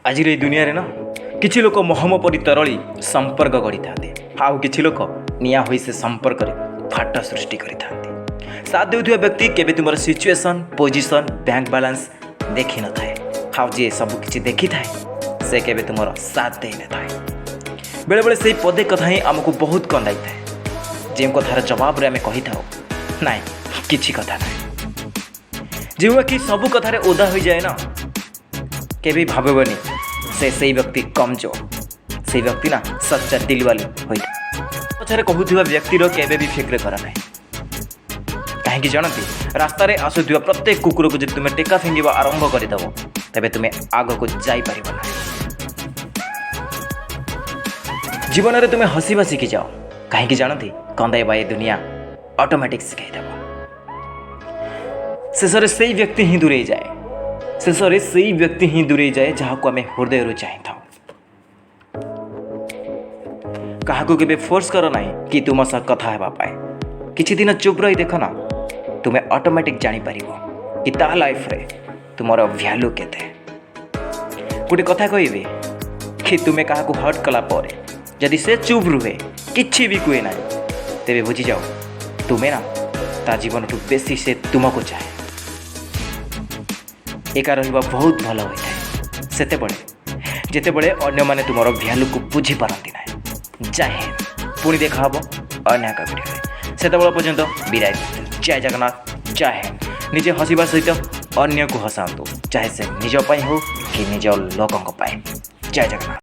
आज दुनिया रे ना किछि लोक महम परी तरली संपर्क गढ़ी था आउ किछि लोक निया होई से संपर्क रे फाट सृष्टि करि थांती। साथ देउथिबा व्यक्ति केबे तुमर सिचुएशन पोजीशन बैंक बैलेंस देखि न थाए। हाउ जे सब किछि देखि थाए से केबे तुमर साथ दे न थाए। बेले बेले सेही पदे कथा ही हमको बहुत कंदाई थाए। जेम कथार जवाब रे हमें कहि थाओ नाइ किछि कथा नाइ। जेउआ कि सब कथारे ओदा होई जाए ना केबे भाबबनी से व्यक्ति कमजोर से व्यक्ति ना सच्चा दिल वाले पछारे कहूथिबा व्यक्तिर केबे भी फिक्र करा ना। कहीं जानती रास्तार आसुवा प्रत्येक कुकुर को जब तुम्हें टेका फिंगा आरंभ करदेव तेरे तुम्हें आग को जापर ना। जीवन में तुम्हें हसवा शिखी जाओ कहीं जानती कंदाइबा ये दुनिया ऑटोमेटिक शिखाईदेव। शेष से व्यक्ति ही दूरे जाए शेष से व्यक्ति ही दूरे जाए जहाँ को आम हृदय चाहे था। क्या के फोर्स कर ना कि तुम सह कथा हेबाई किछि दिन चुप रही देख ना तुम्हें ऑटोमेटिक जापर कि ता लाइफ रे तुमर भैल्यू केते। गोटे कथा कहबी कि तुम्हें क्या हर्ट कला जदि से चुप रुहे किछि भी कहे ना तेरे बुझी जाओ तुम्हें ना ता जीवन ठू बेसी से तुमको चाहे। एका रहिबा बहुत भल होता है सेतेबेले जेतेबेले अन्य माने तुमर भैल्यू को बुझी पारती ना। जय पुणी देखा हम अन्य एक वीडियो सेतेबेले पर्यंत विदाय। जय जगन्नाथ जय हिंद। निजे हसवा सहित अन्य को हसातु चाहे से निज हो कि निज लोकों जय जगन्नाथ।